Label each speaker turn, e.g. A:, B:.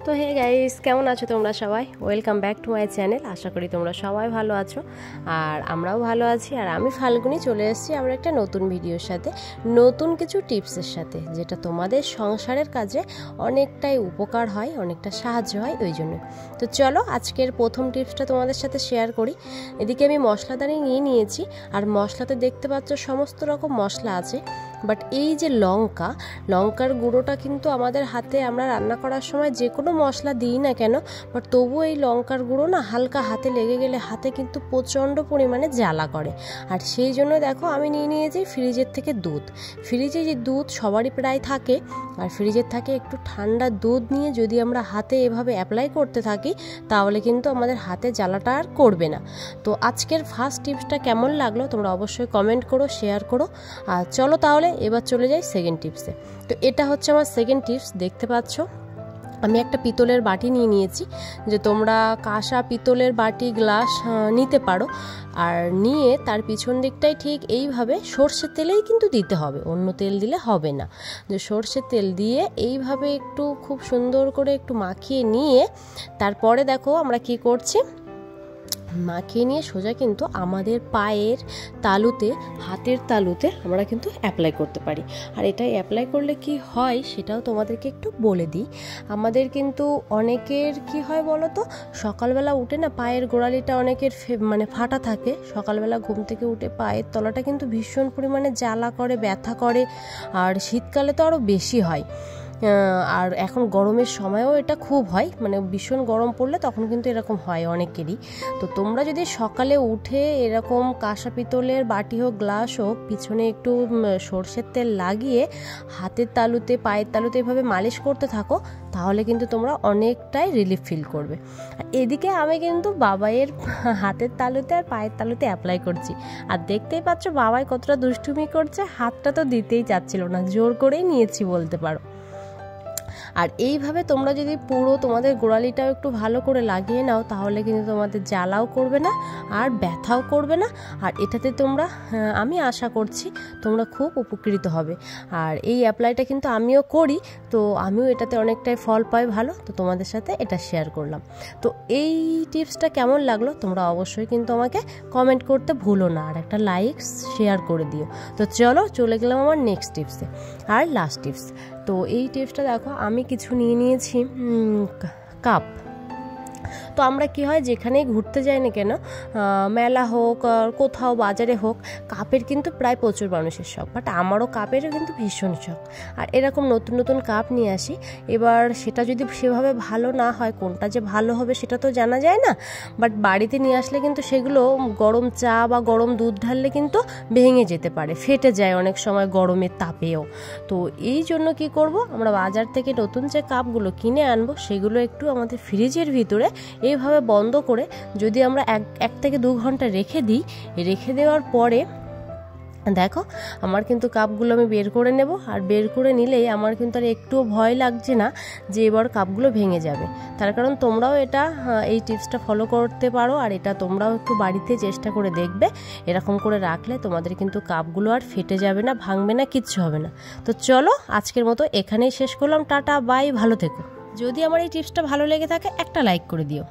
A: তো hey guys, কেমন আছো তোমরা সবাই? Welcome back to my channel. আশা করি তোমরা সবাই ভালো আছো আর আমরাও ভালো আছি। আর আমি ফাল্গুনি চলে এসেছি আবার একটা নতুন ভিডিওর সাথে, নতুন কিছু টিপসের সাথে, যেটা তোমাদের সংসারের কাজে অনেকটাই উপকার হয়, অনেকটা সাহায্য হয় ওই জন্য। তো চলো আজকের প্রথম টিপসটা তোমাদের সাথে শেয়ার করি। এদিকে আমি মশলাদানি নিয়ে নিয়েছি, আর মশলাতে দেখতে পাচ্ছ সমস্ত রকম মশলা আছে। বাট এই যে লঙ্কার গুঁড়োটা কিন্তু আমাদের হাতে, আমরা রান্না করার সময় যে কোনো মশলা দিই না কেন, বাট তবুও এই লঙ্কার গুঁড়ো না হালকা হাতে লেগে গেলে হাতে কিন্তু প্রচণ্ড পরিমাণে জ্বালা করে। আর সেই জন্য দেখো আমি নিয়ে নিয়েছি ফ্রিজের থেকে দুধ। ফ্রিজে যে দুধ সবারই প্রায় থাকে, আর ফ্রিজের থাকে একটু ঠান্ডা দুধ নিয়ে যদি আমরা হাতে এভাবে অ্যাপ্লাই করতে থাকি, তাহলে কিন্তু আমাদের হাতে জ্বালাটা আর করবে না। তো আজকের ফার্স্ট টিপসটা কেমন লাগলো তোমরা অবশ্যই কমেন্ট করো, শেয়ার করো। আর চলো তাহলে এবার চলে যাই সেকেন্ড টিপসে। তো এটা হচ্ছে আমার সেকেন্ড টিপস। দেখতে পাচ্ছ আমি একটা পিতলের বাটি নিয়ে নিয়েছি, যে তোমরা কাঁসা পিতলের বাটি গ্লাস নিতে পারো। আর নিয়ে তার পিছন দিকটাই ঠিক এইভাবে সর্ষের তেলেই কিন্তু দিতে হবে, অন্য তেল দিলে হবে না। যে সর্ষের তেল দিয়ে এইভাবে একটু খুব সুন্দর করে একটু মাখিয়ে নিয়ে তারপরে দেখো আমরা কি করছি, মাখিয়ে নিয়ে সোজা কিন্তু আমাদের পায়ের তালুতে, হাতের তালুতে আমরা কিন্তু অ্যাপ্লাই করতে পারি। আর এটা অ্যাপ্লাই করলে কি হয় সেটাও তোমাদেরকে একটু বলে দিই। আমাদের কিন্তু অনেকের কি হয় বলো তো, সকালবেলা উঠে না পায়ের গোড়ালিটা অনেকের ফাটা থাকে। সকালবেলা ঘুম থেকে উঠে পায়ের তলাটা কিন্তু ভীষণ পরিমাণে জ্বালা করে, ব্যথা করে। আর শীতকালে তো আরও বেশি হয়। আর এখন গরমের সময়ও এটা খুব হয়, ভীষণ গরম পড়লে তখন কিন্তু এরকম হয় অনেকেরই। তো তোমরা যদি সকালে উঠে এরকম কাঁসা পিতলের বাটি হোক, গ্লাস হোক, পিছনে একটু সর্ষের তেল লাগিয়ে হাতের তালুতে, পায়ের তালুতে এভাবে মালিশ করতে থাকো, তাহলে কিন্তু তোমরা অনেকটাই রিলিফ ফিল করবে। আর এদিকে আমি কিন্তু বাবাইয়ের হাতের তালুতে আর পায়ের তালুতে অ্যাপ্লাই করছি। আর দেখতেই পাচ্ছ বাবাই কতটা দুষ্টুমি করছে, হাতটা তো দিতেই চাচ্ছিল না, জোর করেই নিয়েছি বলতে পারো। আর এইভাবে তোমরা যদি পুরো তোমাদের গোড়ালিটাও একটু ভালো করে লাগিয়ে নাও, তাহলে কিন্তু তোমাদের জ্বালাও করবে না আর ব্যথাও করবে না। আর এটাতে তোমরা, আমি আশা করছি তোমরা খুব উপকৃত হবে। আর এই অ্যাপ্লাইটা কিন্তু আমিও করি, তো আমিও এটাতে অনেকটাই ফল পাই ভালো। তো তোমাদের সাথে এটা শেয়ার করলাম। তো এই টিপসটা কেমন লাগলো তোমরা অবশ্যই কিন্তু আমাকে কমেন্ট করতে ভুলো না, আর একটা লাইক শেয়ার করে দিও। তো চলো চলে গেলাম আমার নেক্সট টিপসে আর লাস্ট টিপস। তো এই টিপসটা দেখো আমি কিছু নিয়ে নিয়েছি কাপ। তো আমরা কি হয়, যেখানেই ঘুরতে যাই না কেন, মেলা হোক আর কোথাও বাজারে হোক, কাপের কিন্তু প্রায় প্রচুর মানুষের শখ। বাট আমারও কাপেরও কিন্তু ভীষণ শখ। আর এরকম নতুন নতুন কাপ নিয়ে আসি। এবার সেটা যদি সেভাবে ভালো না হয়, কোনটা যে ভালো হবে সেটা তো জানা যায় না। বাট বাড়িতে নিয়ে আসলে কিন্তু সেগুলো গরম চা বা গরম দুধ ঢাললে কিন্তু ভেঙে যেতে পারে, ফেটে যায় অনেক সময় গরমের তাপেও। তো এই জন্য কি করব, আমরা বাজার থেকে নতুন যে কাপগুলো কিনে আনবো, সেগুলো একটু আমাদের ফ্রিজের ভিতরে এইভাবে বন্ধ করে যদি আমরা এক থেকে 2 ঘন্টা রেখে দিই, রেখে দেওয়ার পরে দেখো আমার কিন্তু কাপগুলো আমি বের করে নেব। আর বের করে নিলেই আমার কিন্তু আর একটুও ভয় লাগছে না যে এবার কাপগুলো ভেঙে যাবে। তার কারণ তোমরাও এটা, এই টিপসটা ফলো করতে পারো। আর এটা তোমরাও একটু বাড়িতে চেষ্টা করে দেখবে, এরকম করে রাখলে তোমাদের কিন্তু কাপগুলো আর ফেটে যাবে না, ভাঙবে না, কিচ্ছু হবে না। তো চলো আজকের মতো এখানেই শেষ করলাম। টাটা, বাই, ভালো থেকো। যদি আমার এই টিপসটা ভালো লেগে থাকে একটা লাইক করে দিও।